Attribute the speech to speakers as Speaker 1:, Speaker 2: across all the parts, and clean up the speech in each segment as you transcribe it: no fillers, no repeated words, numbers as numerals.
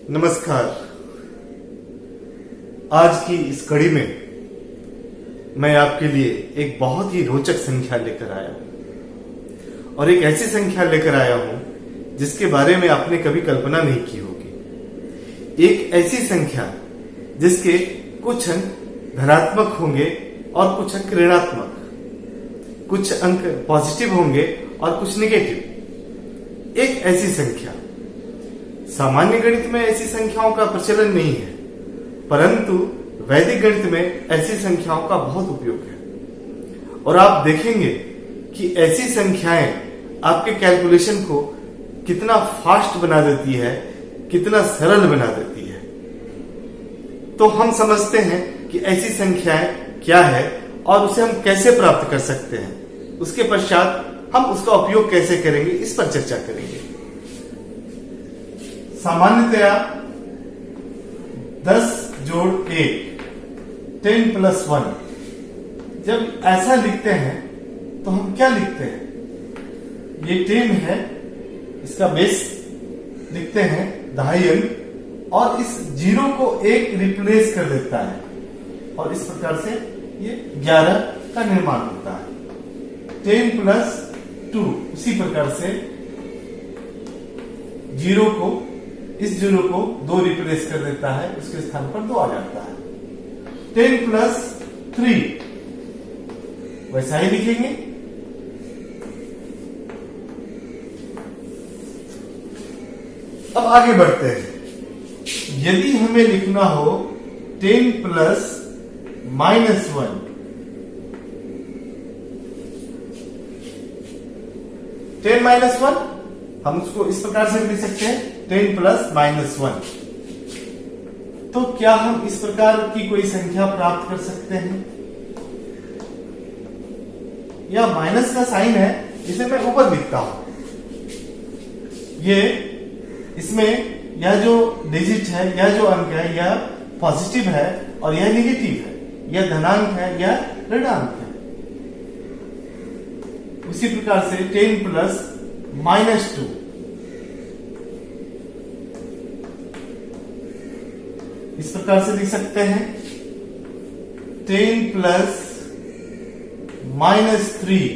Speaker 1: नमस्कार। आज की इस कड़ी में मैं आपके लिए एक बहुत ही रोचक संख्या लेकर आया हूं और एक ऐसी संख्या लेकर आया हूं जिसके बारे में आपने कभी कल्पना नहीं की होगी। एक ऐसी संख्या जिसके कुछ अंक धनात्मक होंगे और कुछ अंक ऋणात्मक, कुछ अंक पॉजिटिव होंगे और कुछ नेगेटिव। एक ऐसी संख्या, सामान्य गणित में ऐसी संख्याओं का प्रचलन नहीं है, परंतु वैदिक गणित में ऐसी संख्याओं का बहुत उपयोग है। और आप देखेंगे कि ऐसी संख्याएं आपके कैलकुलेशन को कितना फास्ट बना देती है, कितना सरल बना देती है। तो हम समझते हैं कि ऐसी संख्याएं क्या है और उसे हम कैसे प्राप्त कर सकते हैं। उसके पश्चात हम उसका उपयोग कैसे करेंगे, इस पर चर्चा करेंगे। सामान्यतया 10 जोड़ 1 10 प्लस 1 जब ऐसा लिखते हैं तो हम क्या लिखते हैं? ये 10 है, इसका बेस लिखते हैं 2.5 अंक और इस 0 को 1 रिप्लेस कर देता है और इस प्रकार से ये 11 का निर्माण होता है। 10 प्लस 2 उसी प्रकार से इस 0 को 2 रिप्लेस कर देता है, उसके स्थान पर 2 आ जाता है। 10 प्लस 3 वैसा ही लिखेंगे। अब आगे बढ़ते हैं। यदि हमें लिखना हो 10 प्लस -1, 10 माइनस 1 हम उसको इस प्रकार से लिख सकते हैं 10 प्लस -1। तो क्या हम इस प्रकार की कोई संख्या प्राप्त कर सकते हैं? या माइनस का साइन है, इसे मैं ऊपर लिखता हूं। ये इसमें यह जो डिजिट है, यह जो अंक है, यह पॉजिटिव है और यह नेगेटिव है, यह धनांक है, यह ऋणांक है। उसी प्रकार से 10 प्लस -2 इस प्रकार से लिख सकते हैं। 10 प्लस -3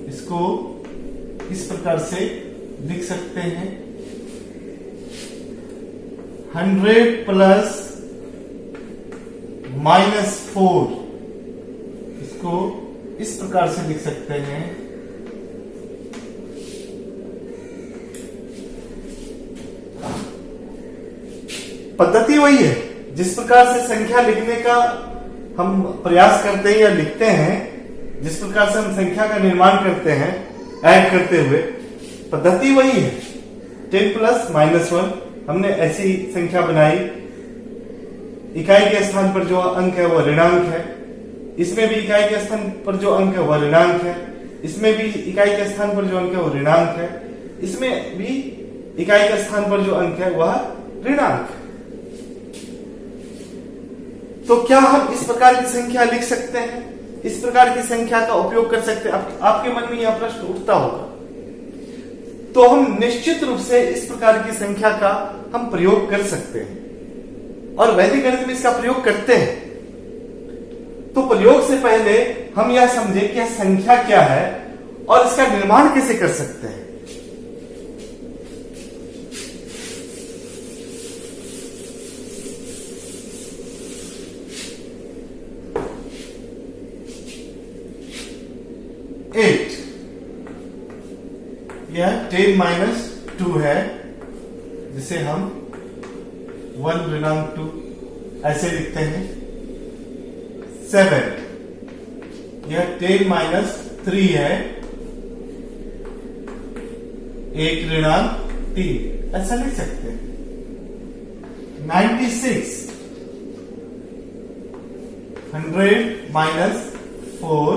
Speaker 1: इसको इस प्रकार से लिख सकते हैं। 100 प्लस -4 इसको इस प्रकार से लिख सकते हैं। पद्धति वही है। जिस प्रकार से संख्या लिखने का हम प्रयास करते हैं या लिखते हैं, जिस प्रकार से हम संख्या का निर्माण करते हैं ऐड करते हुए, पद्धति वही है। 10 प्लस -1 हमने ऐसी संख्या बनाई। इकाई के स्थान पर जो अंक है वह ऋणांक है, इसमें भी इकाई के स्थान पर जो अंक है वह ऋणांक है, इसमें भी इकाई के स्थान पर जो अंक है वह ऋणांक है, इसमें भी इकाई के स्थान पर जो अंक है वह ऋणांक है। तो क्या हम इस प्रकार की संख्या लिख सकते हैं? इस प्रकार की संख्या का उपयोग कर सकते हैं? आपके मन में यह प्रश्न उठता होगा। तो हम निश्चित रूप से इस प्रकार की संख्या का हम प्रयोग कर सकते हैं और वैदिक गणित में इसका प्रयोग करते हैं। तो प्रयोग से पहले हम यह समझे कि यह संख्या क्या है और इसका निर्माण कैसे कर सकते हैं। यह 10 माइनस 2 है, जिसे हम 1 ऋणांक 2 ऐसे लिखते हैं। 7 यह 10 माइनस 3 है, 1 ऋणांक 3 ऐसा लिख सकते हैं। 96 100 माइनस 4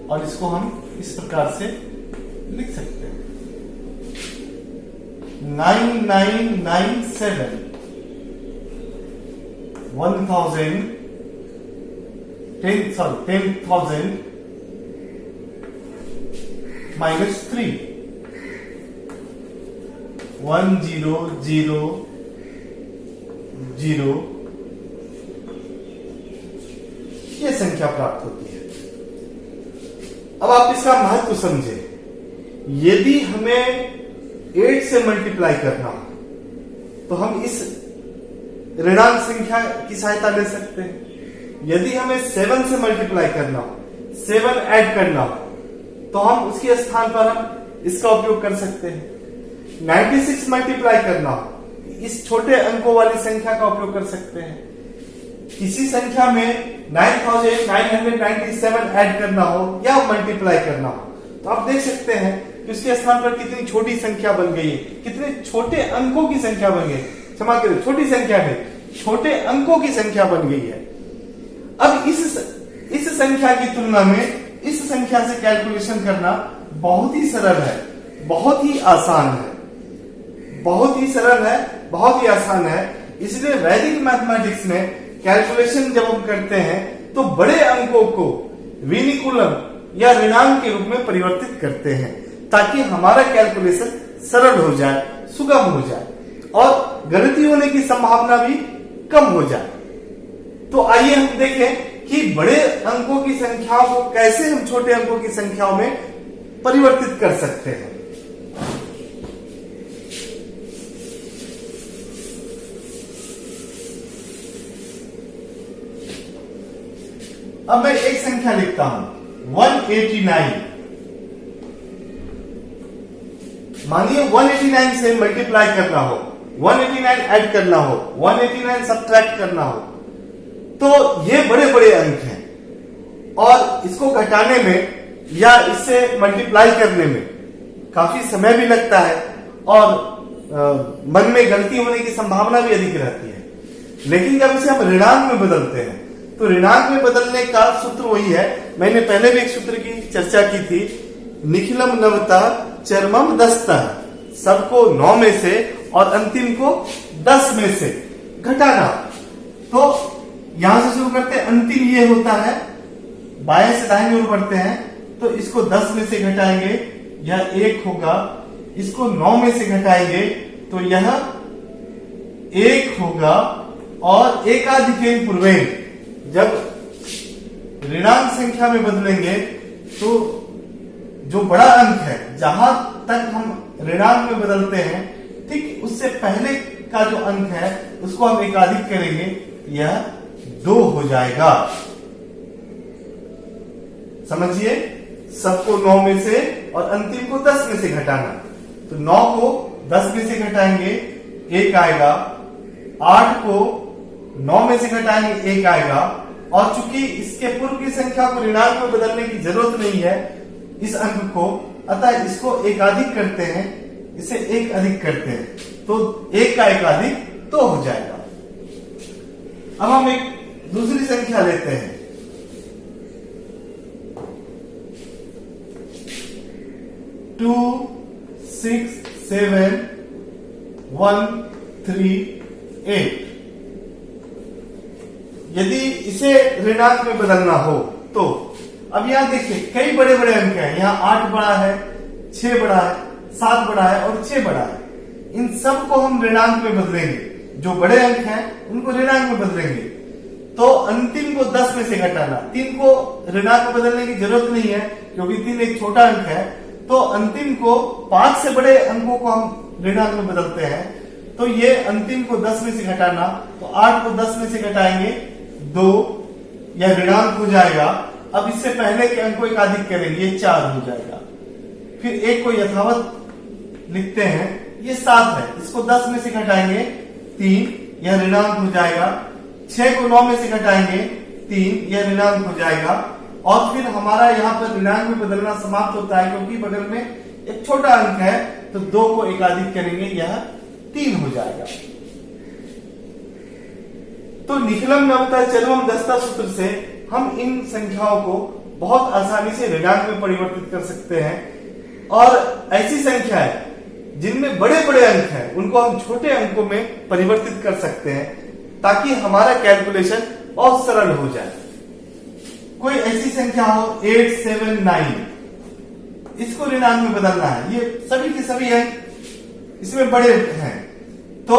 Speaker 1: और इसको हम इस प्रकार से लिख सकते हैं। 9997 10,000 minus 3 1000 0 ये संख्या प्राप्त होती है। अब आप इसका महत्व समझे। यदि हमें 8 से मल्टीप्लाई करना हो तो हम इस ऋणांक संख्या की सहायता ले सकते हैं। यदि हमें 7 से मल्टीप्लाई करना हो, 7 ऐड करना हो, तो हम उसके स्थान पर हम इसका उपयोग कर सकते हैं। 96 मल्टीप्लाई करना हो, इस छोटे अंकों वाली संख्या का उपयोग कर सकते हैं। किसी संख्या में 9997 ऐड करना हो या मल्टीप्लाई करना हो, तो आप देख सकते हैं कि उसके स्थान पर कितनी छोटी संख्या बन गई है, कितने छोटे अंकों की संख्या बन गई। क्षमा करें, छोटी संख्या में छोटे अंकों की संख्या बन गई है। अब इस संख्या की तुलना में इस संख्या से कैलकुलेशन करना बहुत ही सरल है, बहुत ही आसान है, बहुत ही सरल है, बहुत ही आसान है। इसलिए वैदिक मैथमेटिक्स में कैलकुलेशन जब हम करते हैं तो बड़े अंकों को विनिकुलम या ऋणांक के रूप में परिवर्तित करते हैं, ताकि हमारा कैलकुलेशन सरल हो जाए, सुगम हो जाए और गलती होने की संभावना भी कम हो जाए। तो आइए हम देखें कि बड़े अंकों की संख्याओं को कैसे हम छोटे अंकों की संख्याओं में परिवर्तित कर सकते हैं। अब मैं एक संख्या लिखता हूं 189। मानिए 189 से मल्टीप्लाई करना हो, 189 ऐड करना हो, 189 सब्ट्रैक्ट करना हो, तो ये बड़े बड़े अंक हैं और इसको घटाने में या इससे मल्टीप्लाई करने में काफी समय भी लगता है और मन में गलती होने की संभावना भी अधिक रहती है। लेकिन जब इसे हम ऋणांक में बदलते हैं तो ऋणांक में बदलने का सूत्र वही है, मैंने पहले भी एक सूत्र की चर्चा की थी, निखिलम नवतः चरमम दस्तः, सबको 9 में से और अंतिम को 10 में से घटाना। तो यहां से शुरू करते हैं, अंतिम ये होता है, बाएं से दाहिने ओर बढ़ते हैं तो इसको 10 में से घटाएंगे, यह 1 होगा, इसको 9 में से घटाएंगे तो यह 1 होगा और एकाधिकेन पूर्वेण, जब ऋणांक संख्या में बदलेंगे तो जो बड़ा अंक है, जहां तक हम ऋणांक में बदलते हैं ठीक उससे पहले का जो अंक है उसको हम एकाधिक करेंगे, यह 2 हो जाएगा। समझिए, सबको 9 में से और अंतिम को 10 में से घटाना, तो 9 को 10 में से घटाएंगे 1 आएगा, 8 को 9 में से घटाएंगे 1 आएगा, और चूंकि इसके पूर्व की संख्या को ऋणांक में बदलने की जरूरत नहीं है इस अंक को, अतः इसको एकाधिक करते हैं, इसे 1 अधिक करते हैं तो 1 का एकाधिक 2 हो जाएगा। अब हम एक दूसरी संख्या लेते हैं, 2 6 7 1 3 8। यदि इसे ऋणांक में बदलना हो तो अब यहां देखिए कई बड़े बड़े अंक हैं, यहां 8 बड़ा है, 6 बड़ा है, 7 बड़ा है और 6 बड़ा है। इन सब को हम ऋणांक में बदलेंगे, जो बड़े अंक हैं उनको ऋणांक में बदलेंगे, तो अंतिम को 10 में से घटाना, 3 को ऋणांक में बदलने की जरूरत नहीं है क्योंकि 3 एक छोटा अंक है, तो अंतिम को 5 से बड़े अंकों को हम ऋणांक में बदलते हैं, तो ये अंतिम को 10 में से घटाना, तो 8 को 10 में से घटाएंगे 2, यह ऋणांक हो जाएगा। अब इससे पहले के अंक को एकाधिक करेंगे, ये 4 हो जाएगा। फिर 1 को यथावत लिखते हैं, ये 7 है, इसको 10 में से घटाएंगे 3, यह ऋणांक हो जाएगा। 6 को 9 में से घटाएंगे 3, यह ऋणांक हो जाएगा। और फिर हमारा यहाँ पर ऋणांक में बदलना समाप्त होता है क्योंकि बगल में एक छोटा अंक है, तो 2 को एकाधिक करेंगे, यह 3 हो जाएगा। तो निखिलम नवतः चरमम दस्तः सूत्र से हम इन संख्याओं को बहुत आसानी से ऋणांक में परिवर्तित कर सकते हैं, और ऐसी संख्याएं जिनमें बड़े बड़े अंक हैं उनको हम छोटे अंकों में परिवर्तित कर सकते हैं, ताकि हमारा कैलकुलेशन बहुत सरल हो जाए। कोई ऐसी संख्या हो 8 7 9, इसको ऋणांक में बदलना है, ये सभी के सभी अंक इसमें बड़े हैं, तो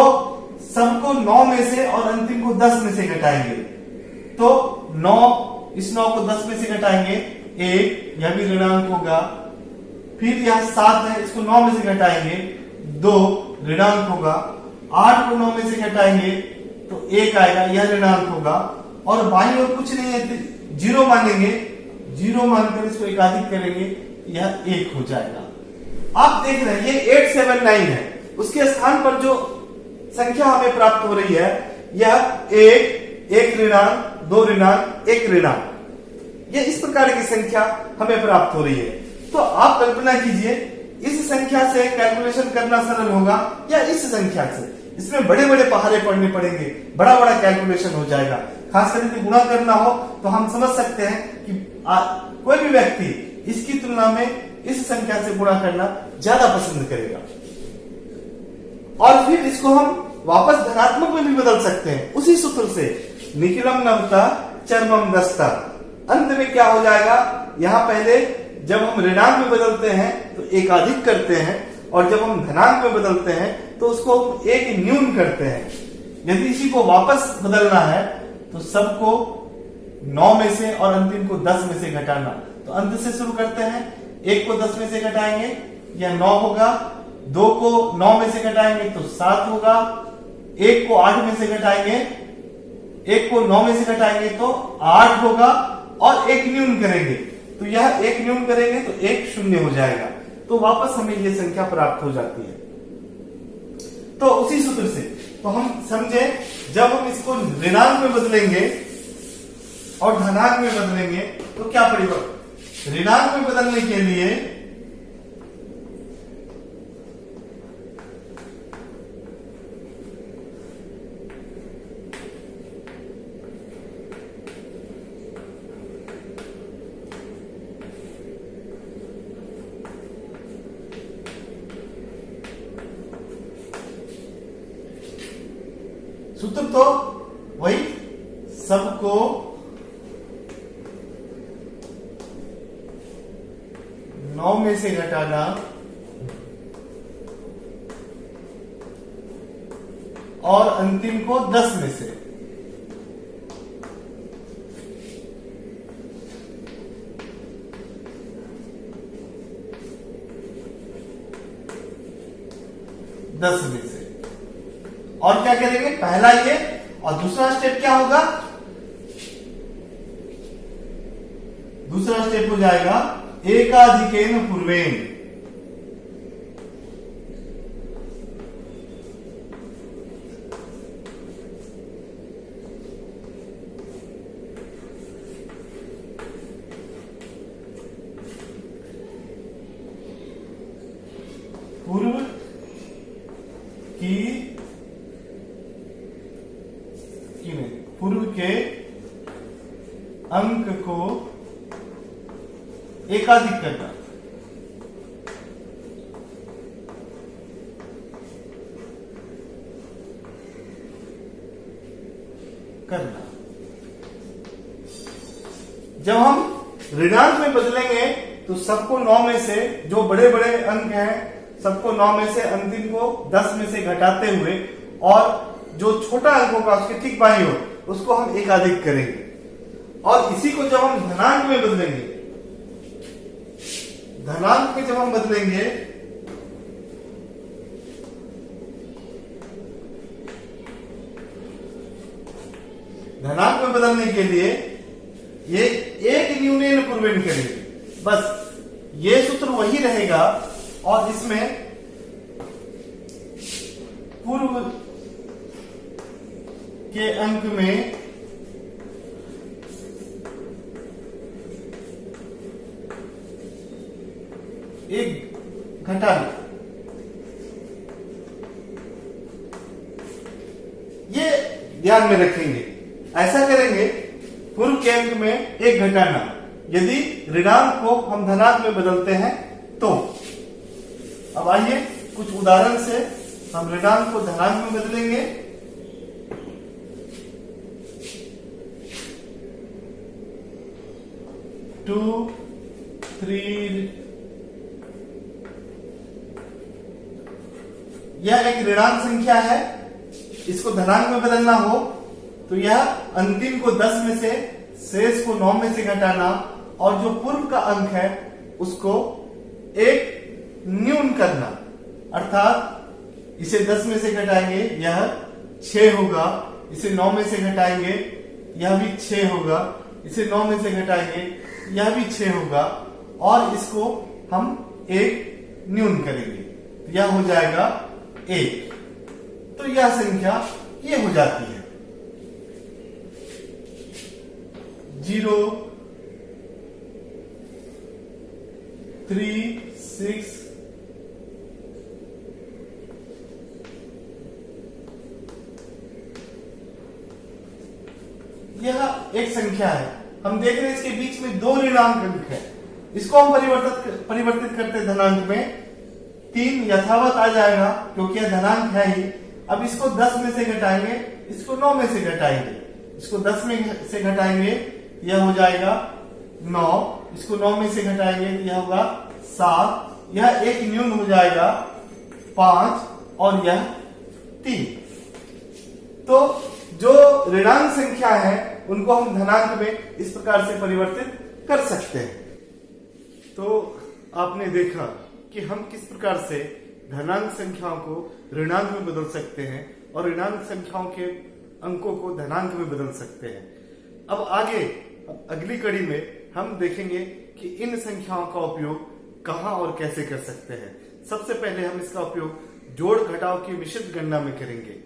Speaker 1: सबको 9 में से और अंतिम को 10 में से घटाएंगे। तो 9, इस 9 को 10 में से घटाएंगे 1, यह भी ऋणांक होगा। फिर यह 7 है, इसको 9 में से घटाएंगे 2, ऋणांक होगा। 8 को 9 में से घटाएंगे तो 1 आएगा, यह ऋणांक होगा। और बाई और कुछ नहीं है, 0 मानेंगे, 0 मानकर इसको एकाधिक करेंगे, यह 1 हो जाएगा। आप देख रहे हैं ये 879 है, उसके स्थान पर जो संख्या हमें प्राप्त हो रही है यह 1 ऋणांक, 2 ऋणांक, 1 ऋणांक, ये इस प्रकार की संख्या हमें प्राप्त हो रही है। तो आप कल्पना कीजिए इस संख्या से कैलकुलेशन करना सरल होगा या इस संख्या से, इसमें बड़े बड़े पहाड़े पढ़ने पड़ेंगे, बड़ा बड़ा कैलकुलेशन हो जाएगा। खास करके गुणा करना हो तो हम समझ सकते हैं कि कोई भी व्यक्ति इसकी तुलना में इस संख्या से गुणा करना ज्यादा पसंद करेगा। और फिर इसको हम वापस धनात्मक में भी बदल सकते हैं उसी सूत्र से, निखिलम नवता चरमम दस्ता। अंत में क्या हो जाएगा, यहां पहले जब हम ऋणांक में बदलते हैं तो एकाधिक करते हैं, और जब हम धनांक में बदलते हैं तो उसको एक न्यून करते हैं। यदि इसी को वापस बदलना है तो सबको 9 में से और अंतिम को 10 में से घटाना। तो अंत से शुरू करते हैं, 1 को 10 में से घटाएंगे, यह 9 होगा। 2 को 9 में से घटाएंगे तो 7 होगा। 1 को 8 में से घटाएंगे, 1 को 9 में से घटाएंगे तो 8 होगा, और 1 न्यून करेंगे तो यह 1 न्यून करेंगे तो 1 शून्य हो जाएगा। तो वापस हमें यह संख्या प्राप्त हो जाती है। तो उसी सूत्र से तो हम समझे, जब हम इसको ऋणांक में बदलेंगे और धनांक में बदलेंगे तो क्या परिवर्तन। ऋणांक में बदलने के लिए सूत्र तो वही, सबको 9 में से घटाना और अंतिम को 10 में से। और क्या करेंगे, पहला ये, और दूसरा स्टेप क्या होगा, दूसरा स्टेप हो जाएगा एकाधिकेन पूर्वेन। पूर्व की पूर्व के अंक को एकाधिक करना। जब हम ऋणांक में बदलेंगे तो सबको 9 में से, जो बड़े बड़े अंक हैं सबको 9 में से, अंतिम को 10 में से घटाते हुए, और जो छोटा अंक होगा उसके ठीक बाईं ओर उसको हम एकाधिक करेंगे। और इसी को जब हम धनांक में बदलेंगे, धनांक में जब हम बदलेंगे धनांक में बदलने के लिए ये एक न्यूनेन पूर्वेन करेंगे, बस ये सूत्र वही रहेगा। और इसमें पूर्व के अंक में एक घटाना, ये ध्यान में रखेंगे। ऐसा करेंगे, पूर्व के अंक में एक घटाना, यदि ऋणांक को हम धनांक में बदलते हैं तो। अब आइए कुछ उदाहरण से हम ऋणांक को धनांक में बदलेंगे। टू 3, यह एक ऋणांक संख्या है इसको धनांक में बदलना हो तो यह अंतिम को 10 में से, शेष को 9 में से घटाना और जो पूर्व का अंक है उसको 1 न्यून करना, अर्थात इसे 10 में से घटाएंगे यह 6 होगा, इसे 9 में से घटाएंगे यह भी 6 होगा, इसे 9 में से घटाएंगे यह भी 6 होगा और इसको हम 1 न्यून करेंगे, यह हो जाएगा 1। तो यह संख्या ये हो जाती है 0 3 6 यह एक संख्या है। हम देख रहे हैं इसके बीच में 2 ऋणांक अंक है, इसको हम परिवर्तित करते धनांक में, 3 यथावत आ जाएगा क्योंकि यह धनांक है ही। अब इसको 10 में से घटाएंगे, इसको 9 में से घटाएंगे, इसको 10 में से घटाएंगे यह हो जाएगा 9, इसको 9 में से घटाएंगे यह होगा 7, यह 1 न्यून हो जाएगा 5 और यह 3। तो जो ऋणांक संख्या है उनको हम धनांक में इस प्रकार से परिवर्तित कर सकते हैं। तो आपने देखा कि हम किस प्रकार से धनांक संख्याओं को ऋणांक में बदल सकते हैं और ऋणांक संख्याओं के अंकों को धनांक में बदल सकते हैं। अब आगे अगली कड़ी में हम देखेंगे कि इन संख्याओं का उपयोग कहां और कैसे कर सकते हैं। सबसे पहले हम इसका उपयोग जोड़ घटाव की मिश्रित गणना में करेंगे।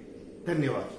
Speaker 1: धन्यवाद।